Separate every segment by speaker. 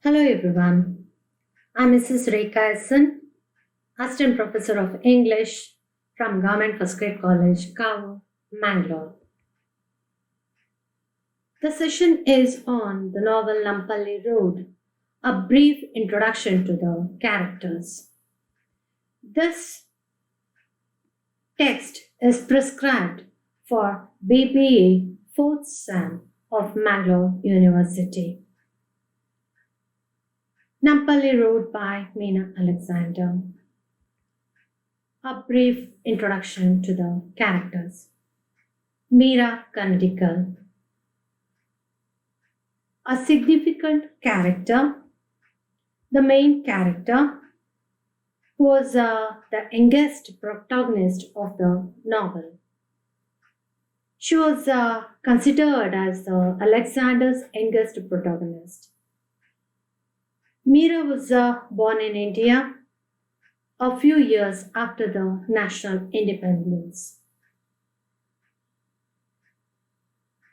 Speaker 1: Hello everyone. I'm Mrs. Rekha Hassan, Assistant Professor of English from Government First Grade College, Gowda, Mangalore. The session is on the novel Nampally Road, a brief introduction to the characters. This text is prescribed for BBA 4th Sem of Mangalore University. Nampally Road by Meena Alexander. A brief introduction to the characters. Meera Kanadikal. A significant character, the main character, was the youngest protagonist of the novel. She was considered as Alexander's youngest protagonist. Meera was born in India a few years after the national independence.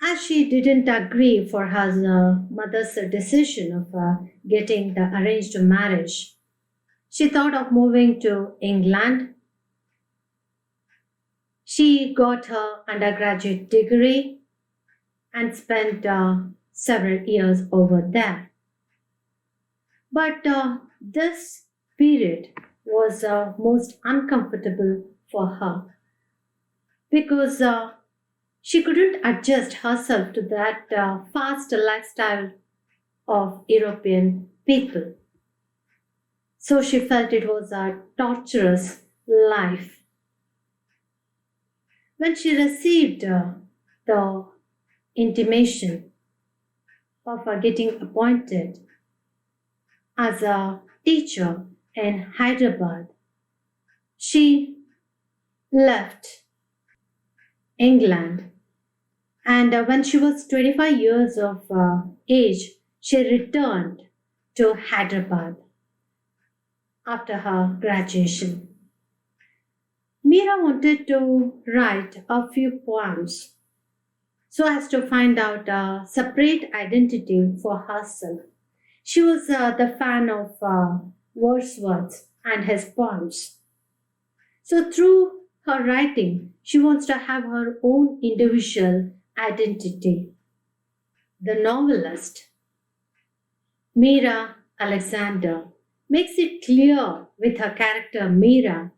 Speaker 1: As she didn't agree for her mother's decision of getting the arranged marriage, she thought of moving to England. She got her undergraduate degree and spent several years over there. But this period was most uncomfortable for her because she couldn't adjust herself to that fast lifestyle of European people. So she felt it was a torturous life. When she received the intimation of getting appointed as a teacher in Hyderabad, she left England, and when she was 25 years of age, she returned to Hyderabad after her graduation. Meera wanted to write a few poems so as to find out a separate identity for herself. She was the fan of Wordsworth and his poems. So through her writing, she wants to have her own individual identity. The novelist, Meera Alexander, makes it clear with her character Meera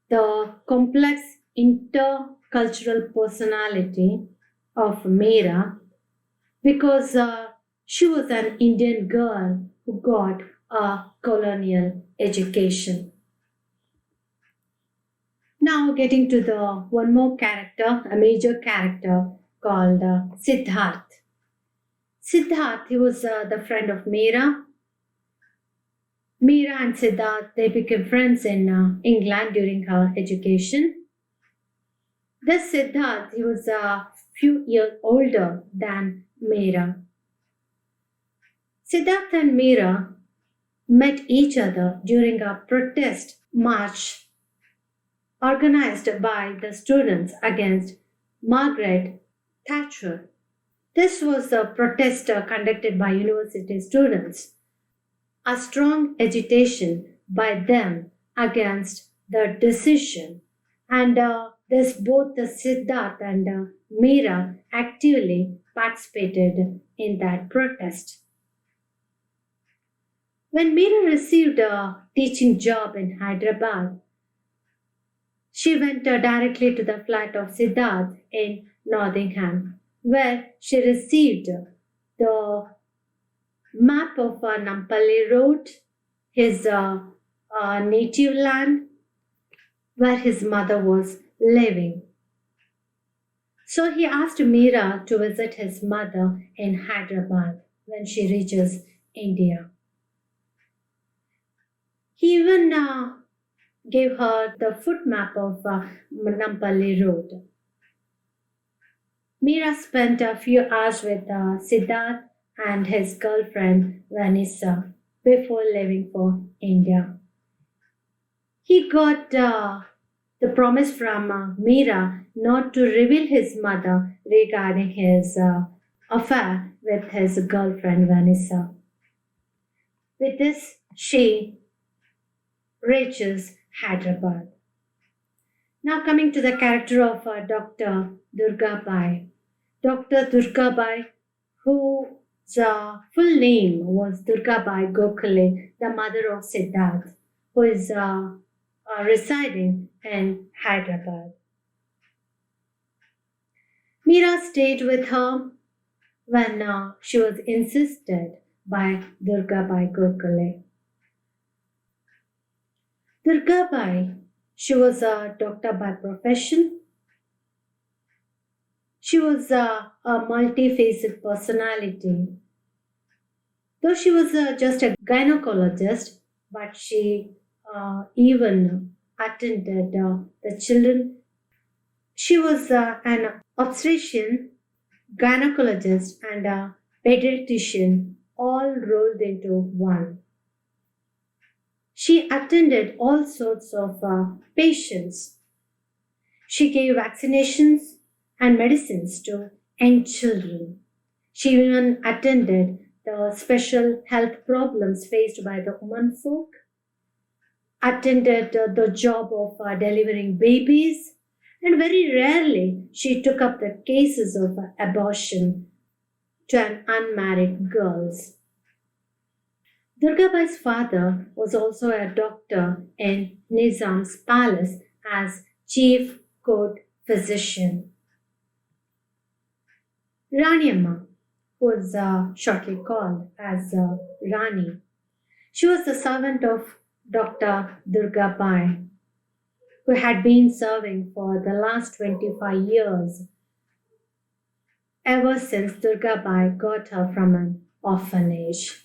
Speaker 1: the complex intercultural personality of Meera because she was an Indian girl who got a colonial education. Now getting to the one more character, a major character called Siddharth. Siddharth, he was the friend of Meera. Meera and Siddharth, they became friends in England during her education. This Siddharth, he was a few years older than Meera. Siddharth and Meera met each other during a protest march organized by the students against Margaret Thatcher. This was a protest conducted by university students, a strong agitation by them against the decision, and this both the Siddharth and Meera actively participated in that protest. When Meera received a teaching job in Hyderabad, she went directly to the flat of Siddharth in Nottingham, where she received the map of Nampally Road, his native land, where his mother was living. So he asked Meera to visit his mother in Hyderabad when she reaches India. He even gave her the foot map of Nampally Road. Meera spent a few hours with Siddharth and his girlfriend Vanessa before leaving for India. He got the promise from Meera not to reveal his mother regarding his affair with his girlfriend Vanessa. With this, she reaches Hyderabad. Now coming to the character of Dr. Durgabai. Dr. Durgabai, whose full name was Durgabai Gokhale, the mother of Siddharth, who is residing in Hyderabad. Meera stayed with her when she was insisted by Durgabai Gokhale. Durgabai, she was a doctor by profession. She was a multifaceted personality. Though she was just a gynecologist, but she even attended the children. She was an obstetrician, gynecologist, and a pediatrician all rolled into one. She attended all sorts of patients. She gave vaccinations and medicines to young children. She even attended the special health problems faced by the women folk, attended the job of delivering babies, and very rarely she took up the cases of abortion to an unmarried girls. Durgabai's father was also a doctor in Nizam's palace as chief court physician. Rani Amma, who was shortly called as Rani, she was the servant of Dr. Durgabai, who had been serving for the last 25 years, ever since Durgabai got her from an orphanage.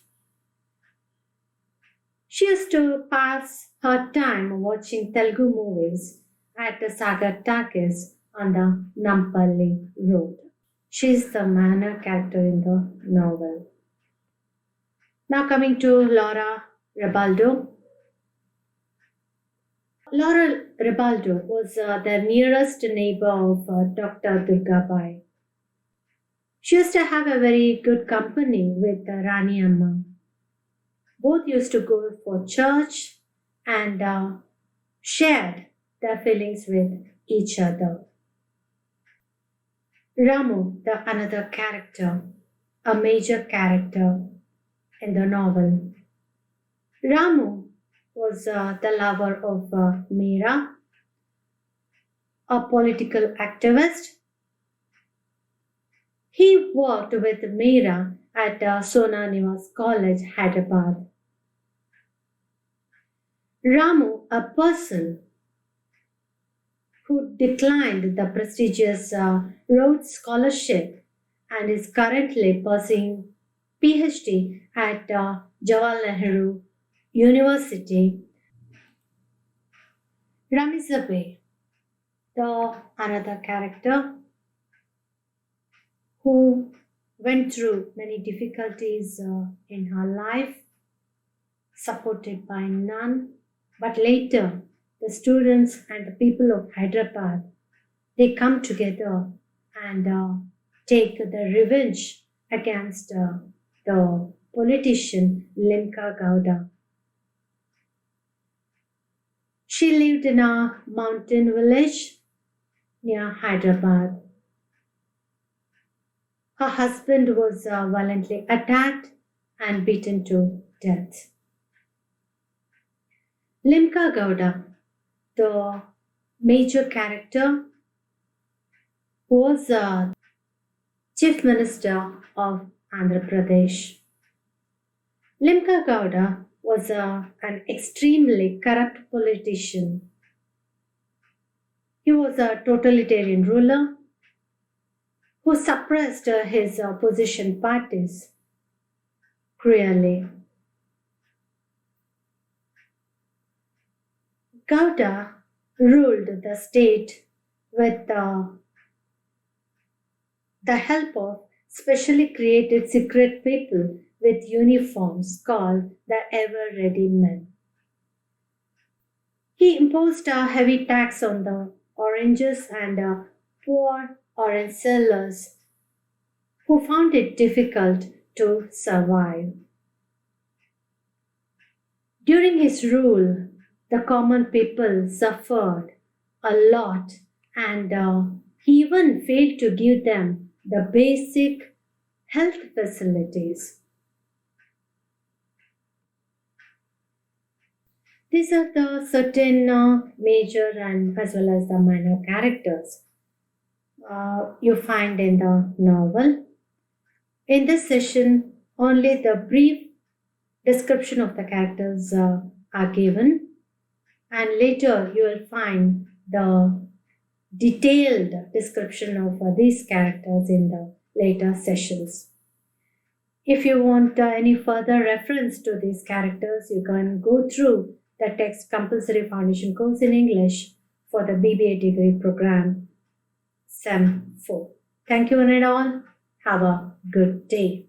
Speaker 1: She used to pass her time watching Telugu movies at the Sagar Takis on the Nampally road. She is the minor character in the novel. Now coming to Laura Rebaldo. Laura Rebaldo was the nearest neighbor of Dr. Durgabai. She used to have a very good company with Rani Amma. Both used to go for church and shared their feelings with each other. Ramu, the another character, a major character in the novel. Ramu was the lover of Meera, a political activist. He worked with Meera at Sona Nivas College, Hyderabad. Ramu, a person who declined the prestigious Rhodes Scholarship and is currently pursuing PhD at Jawaharlal Nehru University. Ramizabe, the another character who went through many difficulties in her life, supported by none, but later the students and the people of Hyderabad, they come together and take the revenge against the politician Limka Gowda. She lived in a mountain village near Hyderabad. Her husband was violently attacked and beaten to death. Limka Gowda, the major character, was Chief Minister of Andhra Pradesh. Limka Gowda was an extremely corrupt politician. He was a totalitarian ruler who suppressed his opposition parties cruelly. Gowda ruled the state with the help of specially created secret people with uniforms called the ever-ready men. He imposed a heavy tax on the oranges and poor orange sellers who found it difficult to survive. During his rule, the common people suffered a lot, and he even failed to give them the basic health facilities. These are the certain major and as well as the minor characters you find in the novel. In this session, only the brief description of the characters are given, and later you will find the detailed description of these characters in the later sessions. If you want any further reference to these characters, you can go through the text compulsory foundation course in English for the BBA degree program, SEM 4. Thank you one and all. Have a good day.